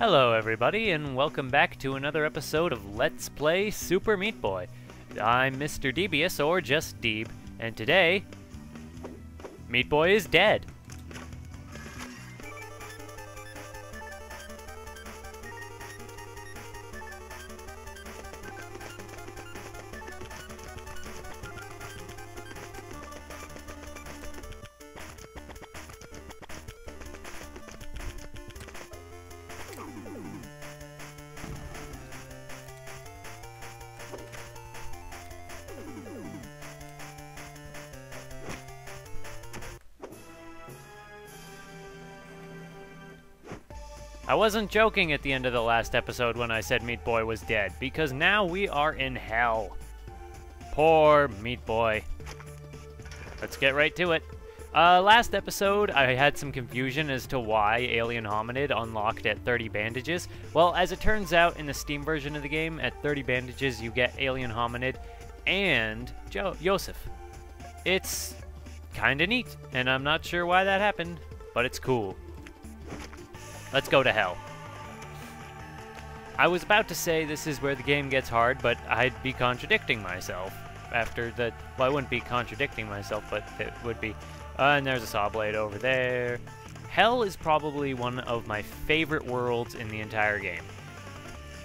Hello everybody, and welcome back to another episode of Let's Play Super Meat Boy. I'm Mr. Devious, or just Deeb, and today, Meat Boy is dead. I wasn't joking at the end of the last episode when I said Meat Boy was dead, because now we are in hell. Poor Meat Boy. Let's get right to it. Last episode, I had some confusion as to why Alien Hominid unlocked at 30 bandages. Well, as it turns out, in the Steam version of the game, at 30 bandages, you get Alien Hominid and Joseph. It's kinda neat, and I'm not sure why that happened, but it's cool. Let's go to hell. I was about to say this is where the game gets hard, but I'd be contradicting myself after the... Well, I wouldn't be contradicting myself, but it would be. And there's a saw blade over there. Hell is probably one of my favorite worlds in the entire game.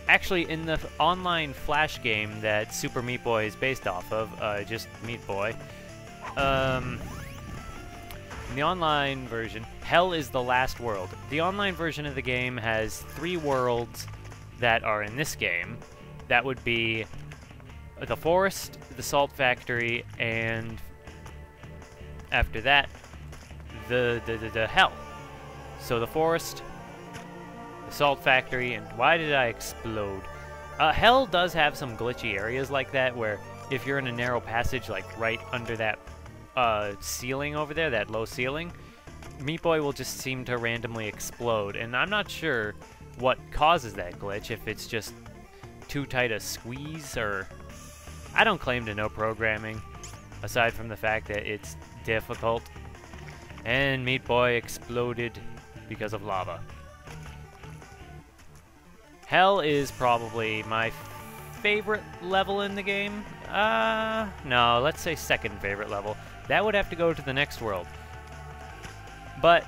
Actually, in the online Flash game that Super Meat Boy is based off of, just Meat Boy, in the online version, Hell is the last world. The online version of the game has 3 worlds that are in this game. That would be the forest, the salt factory, and after that, the hell. So the forest, the salt factory, and why did I explode? Hell does have some glitchy areas like that, where if you're in a narrow passage, like right under that ceiling over there, that low ceiling, Meat Boy will just seem to randomly explode, and I'm not sure what causes that glitch, if it's just too tight a squeeze, or... I don't claim to know programming, aside from the fact that it's difficult. And Meat Boy exploded because of lava. Hell is probably my favorite level in the game. No, let's say second favorite level. That would have to go to the next world. But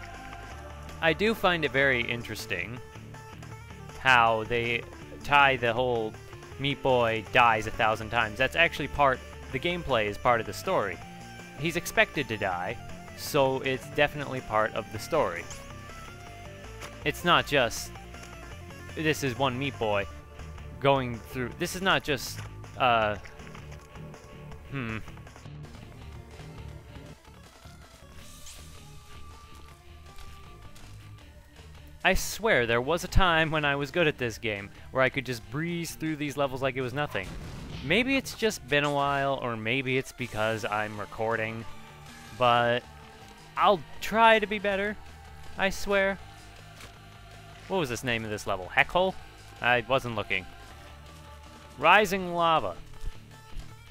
I do find it very interesting how they tie the whole Meat Boy dies 1,000 times. That's actually the gameplay is part of the story. He's expected to die, so it's definitely part of the story. It's not just, this is one Meat Boy going through, this is not just, I swear there was a time when I was good at this game, where I could just breeze through these levels like it was nothing. Maybe it's just been a while, or maybe it's because I'm recording, but I'll try to be better, I swear. What was this name of this level? Heckhole? I wasn't looking. Rising Lava.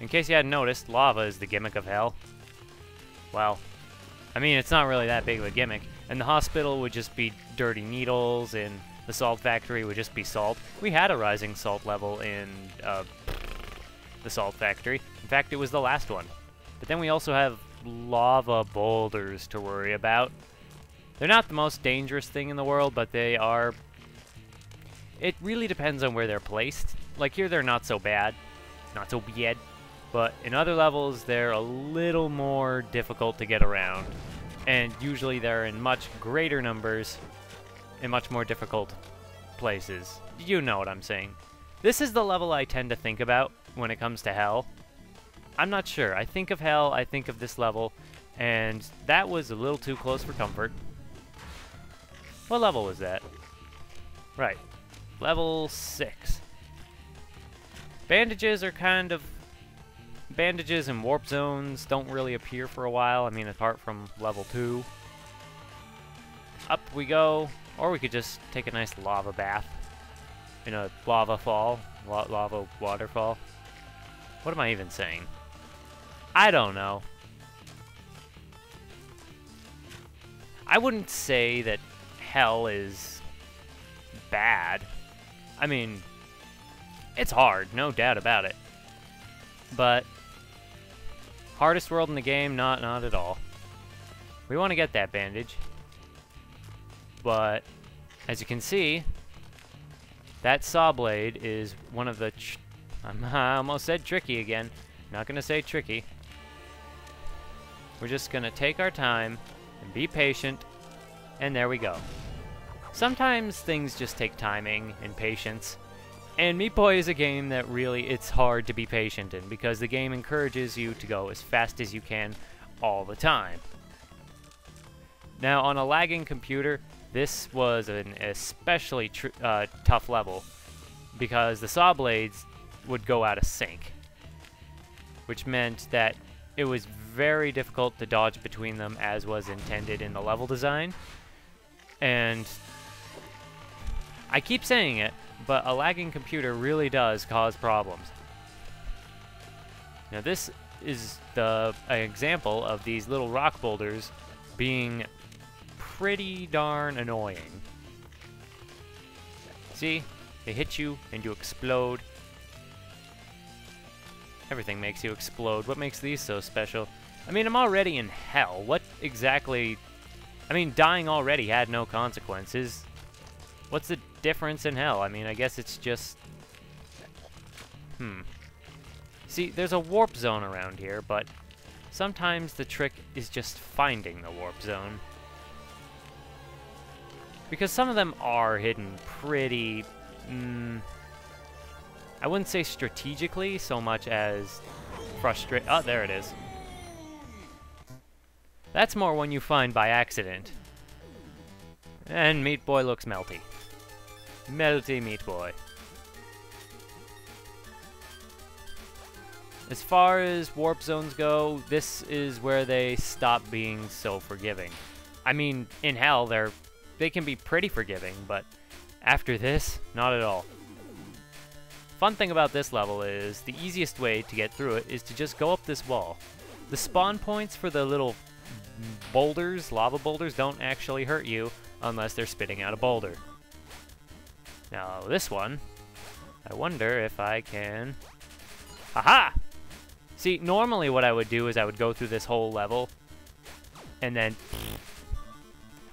In case you hadn't noticed, lava is the gimmick of hell. Well, I mean, it's not really that big of a gimmick. And the hospital would just be dirty needles, and the salt factory would just be salt. We had a rising salt level in the salt factory. In fact, it was the last one. But then we also have lava boulders to worry about. They're not the most dangerous thing in the world, but they are... It really depends on where they're placed. Like here, they're not so bad. Not so bad. But in other levels, they're a little more difficult to get around. And usually they're in much greater numbers in much more difficult places. You know what I'm saying. This is the level I tend to think about when it comes to hell. I'm not sure. I think of hell, I think of this level, and that was a little too close for comfort. What level was that? Right. Level 6. Bandages are kind of... Bandages and warp zones don't really appear for a while. I mean, apart from level 2. Up we go. Or we could just take a nice lava bath. In a lava fall. Lava waterfall. What am I even saying? I don't know. I wouldn't say that hell is bad. I mean, it's hard, no doubt about it. But hardest world in the game, not at all. We want to get that bandage. But as you can see, that saw blade is one of the I almost said tricky again. Not gonna say tricky. We're just gonna take our time and be patient, and there we go. Sometimes things just take timing and patience, and Meat Boy is a game that really, it's hard to be patient in, because the game encourages you to go as fast as you can all the time. Now, on a lagging computer, this was an especially tough level, because the saw blades would go out of sync, which meant that it was very difficult to dodge between them as was intended in the level design. And I keep saying it, but a lagging computer really does cause problems. Now this is an example of these little rock boulders being pretty darn annoying. See? They hit you and you explode. Everything makes you explode. What makes these so special? I mean, I'm already in hell. What exactly... I mean, dying already had no consequences. What's the difference in hell? I mean, I guess it's just... See, there's a warp zone around here, but sometimes the trick is just finding the warp zone. Because some of them are hidden pretty... I wouldn't say strategically so much as oh, there it is. That's more one you find by accident. And Meat Boy looks melty. Melty Meat Boy. As far as warp zones go, this is where they stop being so forgiving. I mean, in hell, they can be pretty forgiving, but after this, not at all. Fun thing about this level is the easiest way to get through it is to just go up this wall. The spawn points for the little boulders, lava boulders, don't actually hurt you unless they're spitting out a boulder. Now this one, I wonder if I can... Aha! See, normally what I would do is I would go through this whole level, and then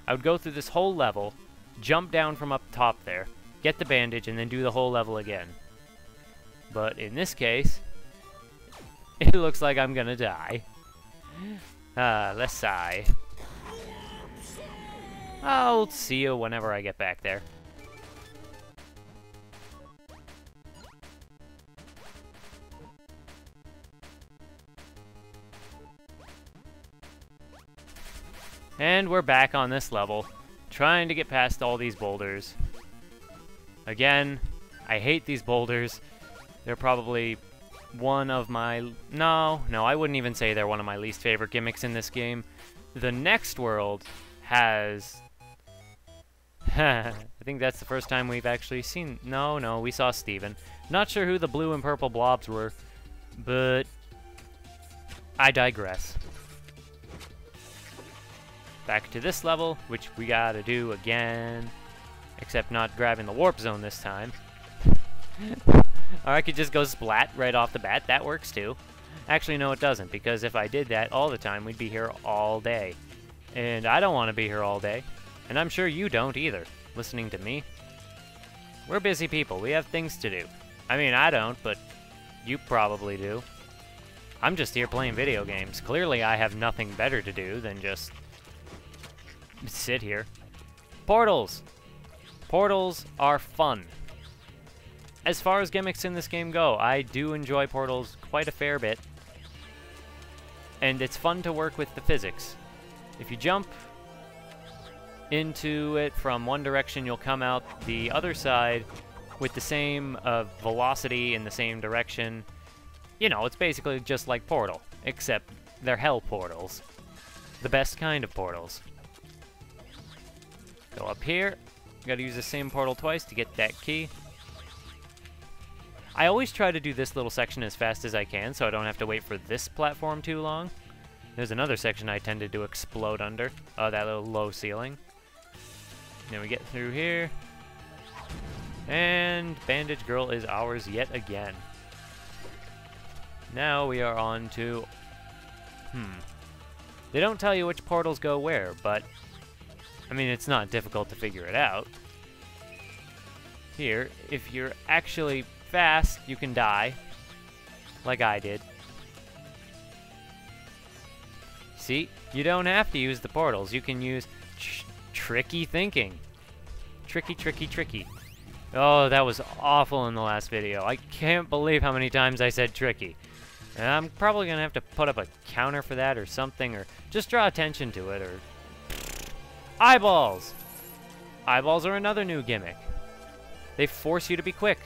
I would go through this whole level, jump down from up top there, get the bandage, and then do the whole level again. But in this case, it looks like I'm gonna die. Let's sigh. I'll see you whenever I get back there. And we're back on this level, trying to get past all these boulders. Again, I hate these boulders. They're probably one of my... No, I wouldn't even say they're one of my least favorite gimmicks in this game. The next world has... I think that's the first time we've actually seen... No, we saw Steven. Not sure who the blue and purple blobs were, but I digress. Back to this level, which we gotta do again, except not grabbing the warp zone this time. Or I could just go splat right off the bat. That works too. Actually, no, it doesn't, because if I did that all the time, we'd be here all day. And I don't want to be here all day. And I'm sure you don't either, listening to me. We're busy people. We have things to do. I mean, I don't, but you probably do. I'm just here playing video games. Clearly, I have nothing better to do than just sit here. Portals! Portals are fun. As far as gimmicks in this game go, I do enjoy portals quite a fair bit. And it's fun to work with the physics. If you jump into it from one direction, you'll come out the other side with the same velocity in the same direction. You know, it's basically just like Portal, except they're hell portals. The best kind of portals. Go up here. Gotta use the same portal twice to get that key. I always try to do this little section as fast as I can, so I don't have to wait for this platform too long. There's another section I tended to explode under. Oh, that little low ceiling. Then we get through here. And Bandage Girl is ours yet again. Now we are on to... They don't tell you which portals go where, but... I mean, it's not difficult to figure it out. Here, if you're actually fast, you can die. Like I did. See? You don't have to use the portals. You can use tricky thinking. Tricky, tricky, tricky. Oh, that was awful in the last video. I can't believe how many times I said tricky. And I'm probably going to have to put up a counter for that or something, or just draw attention to it, or... Eyeballs! Eyeballs are another new gimmick. They force you to be quick.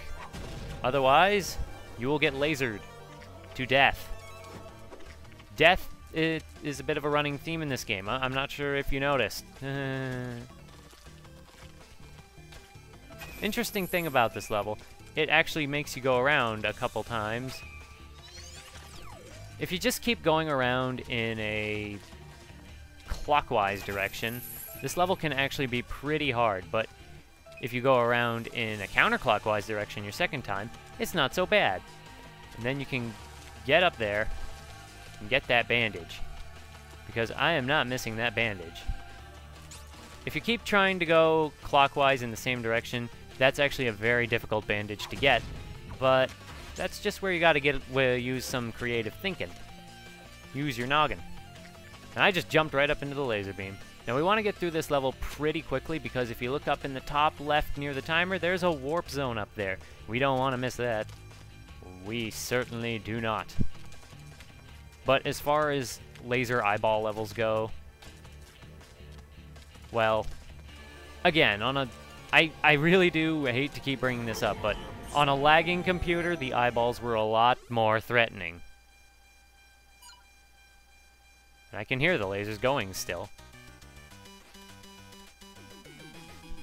Otherwise, you will get lasered to death. Death is a bit of a running theme in this game. I'm not sure if you noticed. Interesting thing about this level, it actually makes you go around a couple times. If you just keep going around in a clockwise direction, this level can actually be pretty hard, but if you go around in a counterclockwise direction your second time, it's not so bad. And then you can get up there and get that bandage, because I am not missing that bandage. If you keep trying to go clockwise in the same direction, that's actually a very difficult bandage to get, but that's just where you gotta use some creative thinking. Use your noggin. And I just jumped right up into the laser beam. Now we want to get through this level pretty quickly, because if you look up in the top left near the timer, there's a warp zone up there. We don't want to miss that. We certainly do not. But as far as laser eyeball levels go, well, again, I really do hate to keep bringing this up, but on a lagging computer, the eyeballs were a lot more threatening. And I can hear the lasers going still.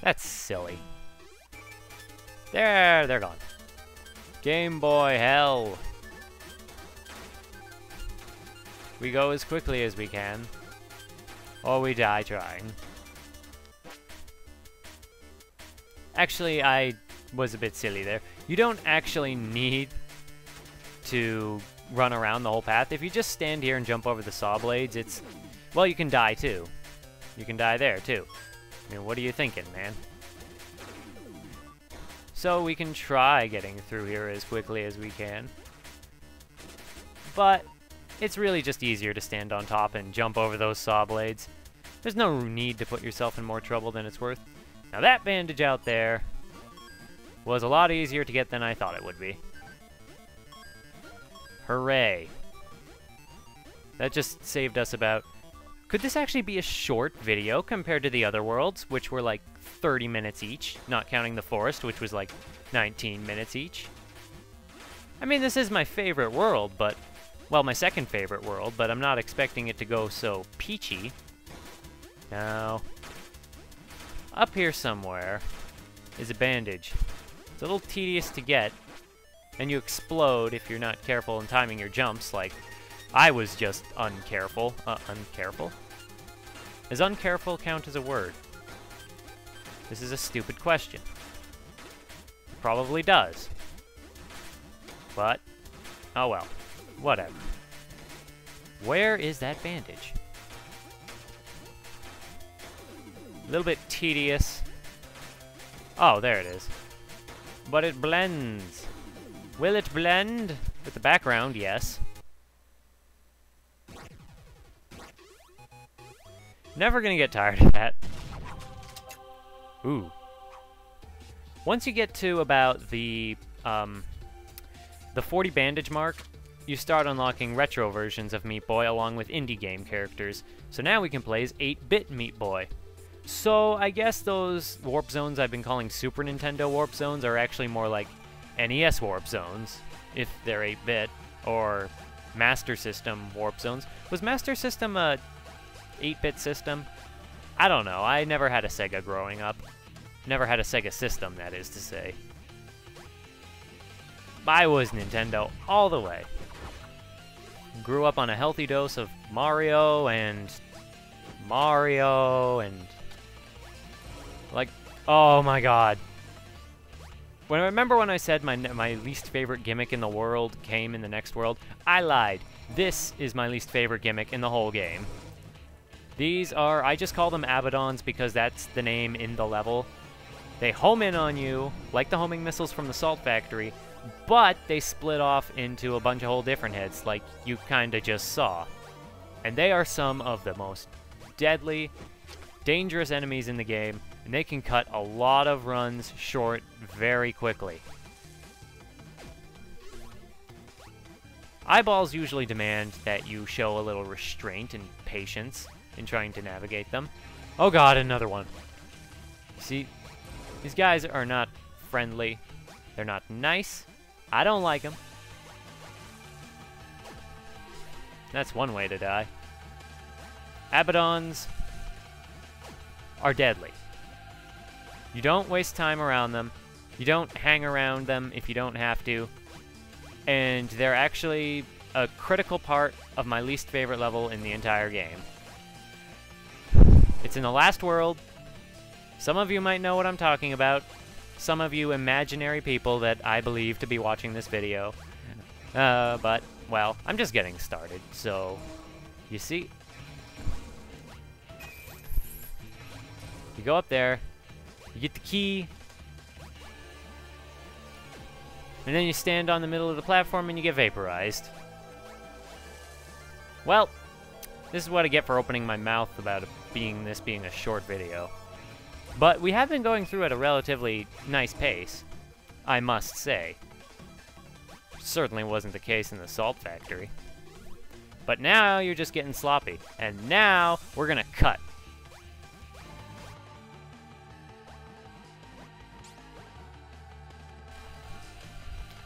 That's silly. There, they're gone. Game Boy hell. We go as quickly as we can, or we die trying. Actually, I was a bit silly there. You don't actually need to run around the whole path. If you just stand here and jump over the saw blades, it's... Well, you can die too. You can die there too. I mean, what are you thinking, man? So we can try getting through here as quickly as we can. But it's really just easier to stand on top and jump over those saw blades. There's no need to put yourself in more trouble than it's worth. Now that bandage out there was a lot easier to get than I thought it would be. Hooray. That just saved us about... Could this actually be a short video compared to the other worlds, which were like 30 minutes each, not counting the forest, which was like 19 minutes each? I mean, this is my favorite world, but... Well, my second favorite world, but I'm not expecting it to go so peachy. Now... Up here somewhere is a bandage. It's a little tedious to get, and you explode if you're not careful in timing your jumps, like I was just uncareful. Uncareful? Does uncareful count as a word? This is a stupid question. It probably does. But, oh well. Whatever. Where is that bandage? A little bit tedious. Oh, there it is. But it blends. Will it blend with the background? Yes. Never gonna get tired of that. Ooh. Once you get to about the 40 bandage mark, you start unlocking retro versions of Meat Boy along with indie game characters. So now we can play as 8-bit Meat Boy. So I guess those warp zones I've been calling Super Nintendo warp zones are actually more like NES warp zones, if they're 8-bit, or Master System warp zones. Was Master System a 8-bit system? I don't know. I never had a Sega growing up. Never had a Sega system, that is to say. I was Nintendo all the way. Grew up on a healthy dose of Mario and... Like, oh my god. When I remember when I said my least favorite gimmick in the world came in the next world, I lied. This is my least favorite gimmick in the whole game. These are, I just call them Abaddons because that's the name in the level. They home in on you, like the homing missiles from the Salt Factory, but they split off into a bunch of whole different hits, like you kinda just saw. And they are some of the most deadly, dangerous enemies in the game, and they can cut a lot of runs short very quickly. Eyeballs usually demand that you show a little restraint and patience in trying to navigate them. Oh god, another one. See, these guys are not friendly. They're not nice. I don't like them. That's one way to die. Abaddons are deadly. You don't waste time around them. You don't hang around them if you don't have to. And they're actually a critical part of my least favorite level in the entire game. It's in the last world. Some of you might know what I'm talking about. Some of you imaginary people that I believe to be watching this video. But, well, I'm just getting started, so... You see? You go up there, you get the key, and then you stand on the middle of the platform and you get vaporized. Well, this is what I get for opening my mouth about this being a short video. But we have been going through at a relatively nice pace, I must say. Certainly wasn't the case in the Salt Factory. But now you're just getting sloppy, and now we're gonna cut.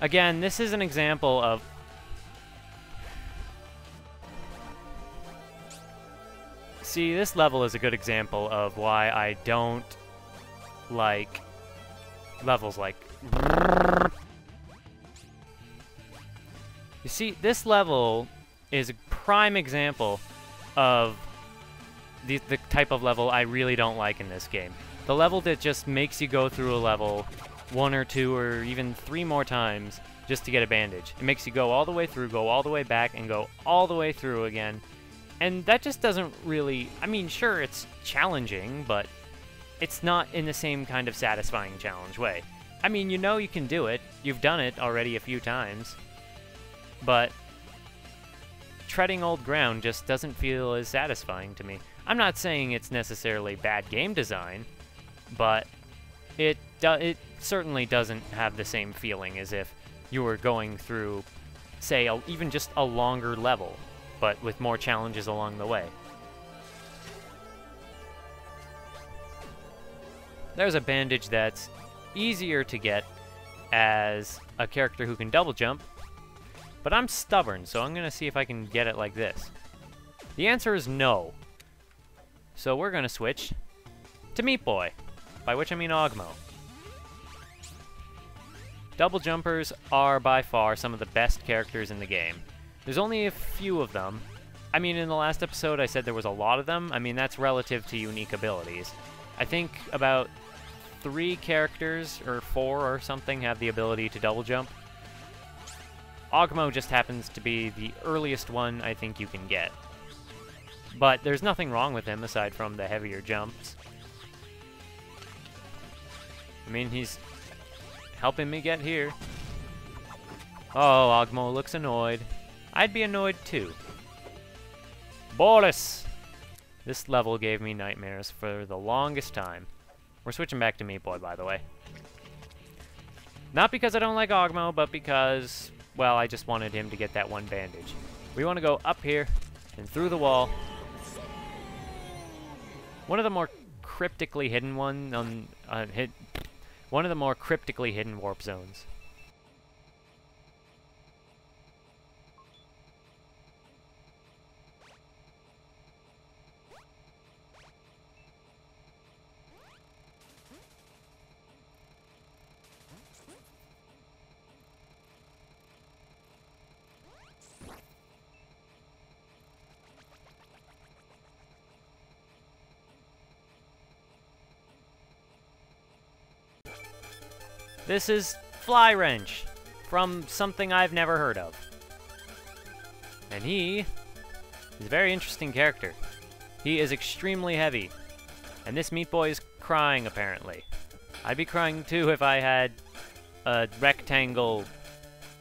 Again, this is an example of... See, this level is a good example of why I don't like levels like... You see, this level is a prime example of the type of level I really don't like in this game. The level that just makes you go through a level 1 or 2 or even 3 more times just to get a bandage. It makes you go all the way through, go all the way back, and go all the way through again. And that just doesn't really... I mean, sure, it's challenging, but it's not in the same kind of satisfying challenge way. I mean, you know you can do it. You've done it already a few times. But treading old ground just doesn't feel as satisfying to me. I'm not saying it's necessarily bad game design, but it certainly doesn't have the same feeling as if you were going through, say, even just a longer level, but with more challenges along the way. There's a bandage that's easier to get as a character who can double jump, but I'm stubborn, so I'm gonna see if I can get it like this. The answer is no. So we're gonna switch to Meat Boy, by which I mean Ogmo. Double jumpers are by far some of the best characters in the game. There's only a few of them. I mean, in the last episode I said there was a lot of them. I mean, that's relative to unique abilities. I think about 3 characters, or 4 or something, have the ability to double jump. Ogmo just happens to be the earliest one I think you can get. But there's nothing wrong with him aside from the heavier jumps. I mean, he's helping me get here. Oh, Ogmo looks annoyed. I'd be annoyed too. Bolus! This level gave me nightmares for the longest time. We're switching back to Meat Boy, by the way. Not because I don't like Ogmo, but because, well, I just wanted him to get that one bandage. We want to go up here and through the wall. One of the more cryptically hidden one one of the more cryptically hidden warp zones. This is Fly Wrench from something I've never heard of. And he is a very interesting character. He is extremely heavy. And this Meat Boy is crying, apparently. I'd be crying too if I had a rectangle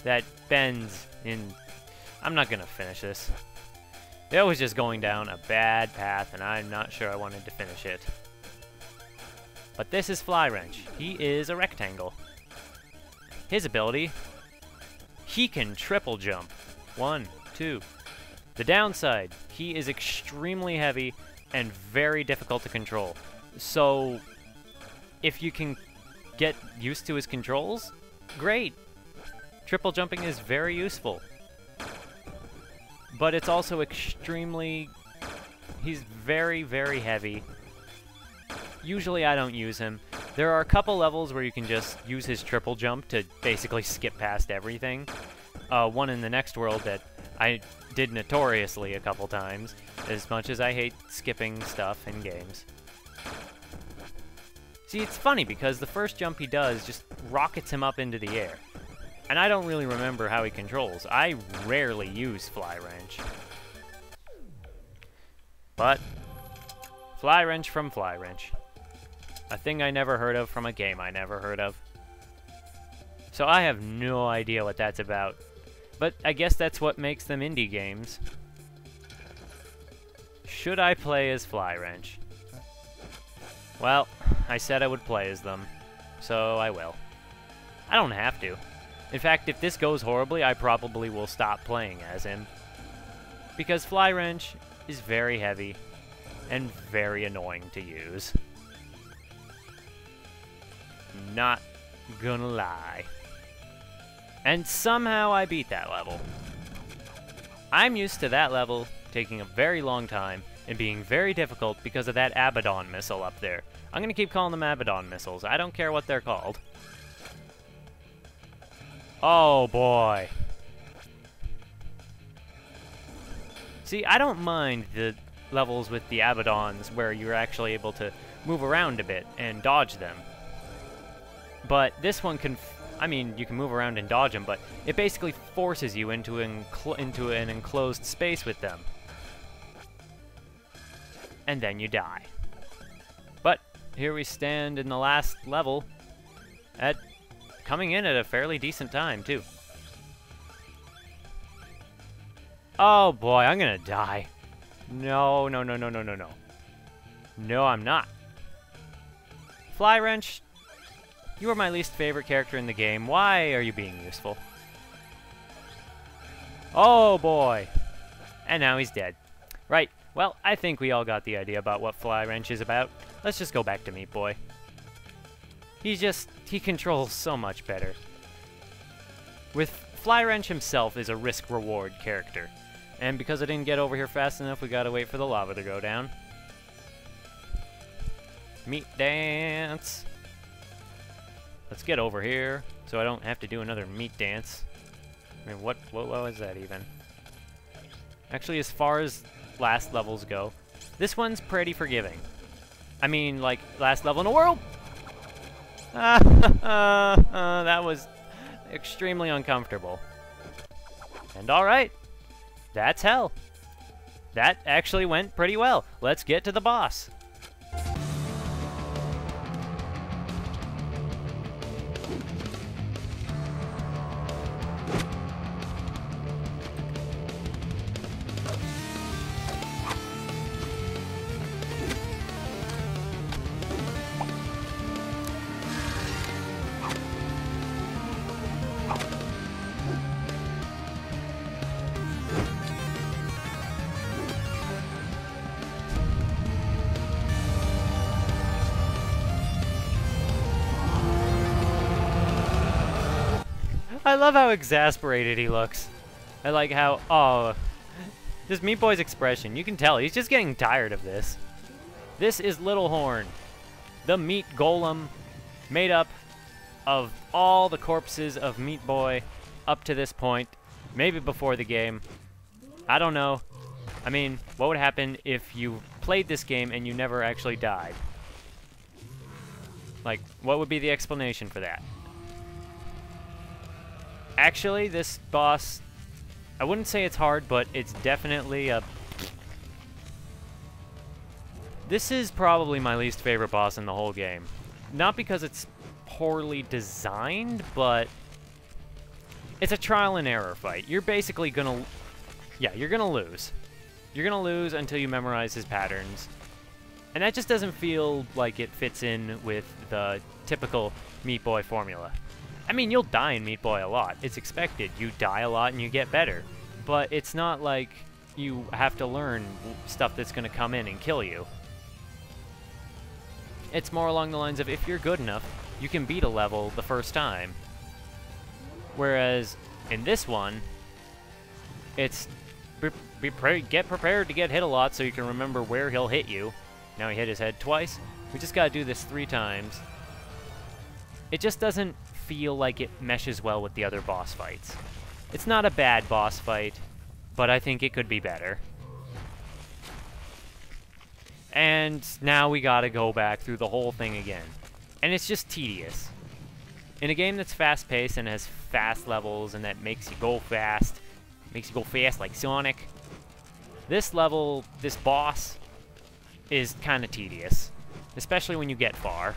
that bends in... I'm not gonna finish this. It was just going down a bad path, and I'm not sure I wanted to finish it. But this is Fly Wrench. He is a rectangle. His ability, he can triple jump. 1, 2. The downside, he is extremely heavy and very difficult to control. So, if you can get used to his controls, great. Triple jumping is very useful. But it's also extremely... He's very, very heavy. Usually I don't use him. There are a couple levels where you can just use his triple jump to basically skip past everything. One in the next world that I did notoriously a couple times, as much as I hate skipping stuff in games. See, it's funny because the first jump he does just rockets him up into the air. And I don't really remember how he controls. I rarely use Fly Wrench. But, Fly Wrench from Fly Wrench. A thing I never heard of from a game I never heard of. So I have no idea what that's about. But I guess that's what makes them indie games. Should I play as Fly Wrench? Well, I said I would play as them. So I will. I don't have to. In fact, if this goes horribly, I probably will stop playing as him. Because Fly Wrench is very heavy and very annoying to use. Not gonna lie. And somehow I beat that level. I'm used to that level taking a very long time and being very difficult because of that Abaddon missile up there. I'm gonna keep calling them Abaddon missiles. I don't care what they're called. Oh boy. See, I don't mind the levels with the Abaddons where you're actually able to move around a bit and dodge them. But this one can... I mean, you can move around and dodge them, but it basically forces you into an enclosed space with them. And then you die. But here we stand in the last level at... coming in at a fairly decent time, too. Oh boy, I'm gonna die. No, no, no, no, no, no, no. No, I'm not. Fly Wrench, you are my least favorite character in the game. Why are you being useful? Oh boy. And now he's dead. Right, well, I think we all got the idea about what Fly Wrench is about. Let's just go back to Meat Boy. He controls so much better. With Fly Wrench himself is a risk-reward character. And because I didn't get over here fast enough, we gotta wait for the lava to go down. Meat dance! Let's get over here, so I don't have to do another meat dance. I mean, what was that even? Actually, as far as last levels go, this one's pretty forgiving. I mean, like, last level in the world! That was extremely uncomfortable. And alright, that's hell. That actually went pretty well. Let's get to the boss. I love how exasperated he looks. I like how, oh, this Meat Boy's expression, you can tell he's just getting tired of this. This is Little Horn, the meat golem made up of all the corpses of Meat Boy up to this point, maybe before the game. I don't know. I mean, what would happen if you played this game and you never actually died? Like, what would be the explanation for that? Actually, this boss, I wouldn't say it's hard, but it's definitely a... This is probably my least favorite boss in the whole game. Not because it's poorly designed, but it's a trial and error fight. You're basically gonna... Yeah, you're gonna lose. You're gonna lose until you memorize his patterns. And that just doesn't feel like it fits in with the typical Meat Boy formula. I mean, you'll die in Meat Boy a lot. It's expected. You die a lot and you get better. But it's not like you have to learn stuff that's gonna come in and kill you. It's more along the lines of, if you're good enough, you can beat a level the first time. Whereas, in this one, it's get prepared to get hit a lot so you can remember where he'll hit you. Now he hit his head twice. We just gotta do this 3 times. It just doesn't feel like it meshes well with the other boss fights. It's not a bad boss fight, but I think it could be better. And now we gotta go back through the whole thing again. And it's just tedious. In a game that's fast-paced and has fast levels and that makes you go fast like Sonic, this level, this boss, is kind of tedious. Especially when you get far.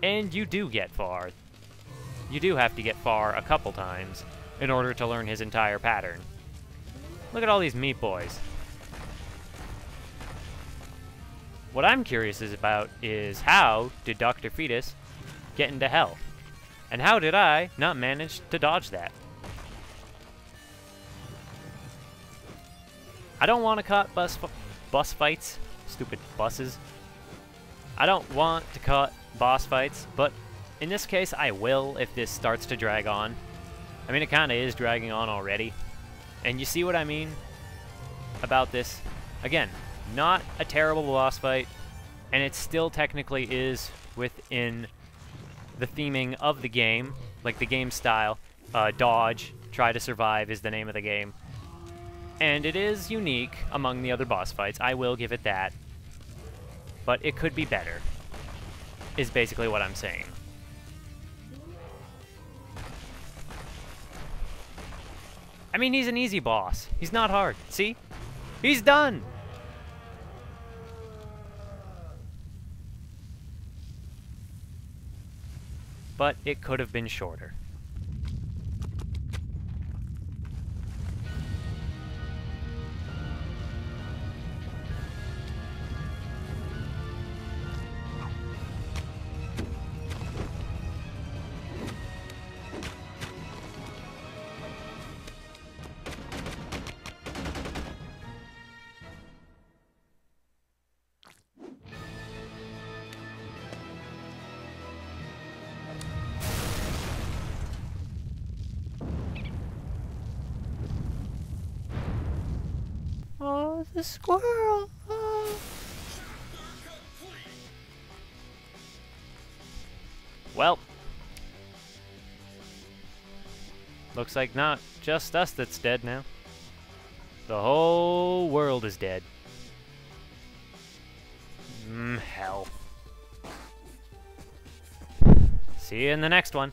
And you do get far. You do have to get far a couple times in order to learn his entire pattern. Look at all these Meat Boys. What I'm curious about is, how did Dr. Fetus get into hell? And how did I not manage to dodge that? I don't want to cut bus fights. Stupid buses. I don't want to cut boss fights, but in this case I will if this starts to drag on. I mean, it kind of is dragging on already. And you see what I mean about this? Again, not a terrible boss fight, and it still technically is within the theming of the game, like the game style. Dodge, try to survive is the name of the game. And it is unique among the other boss fights, I will give it that. But it could be better, is basically what I'm saying. I mean, he's an easy boss. He's not hard. See? He's done! But it could have been shorter. Oh, the squirrel! Oh. Well, looks like not just us that's dead now. The whole world is dead. Hell. See you in the next one.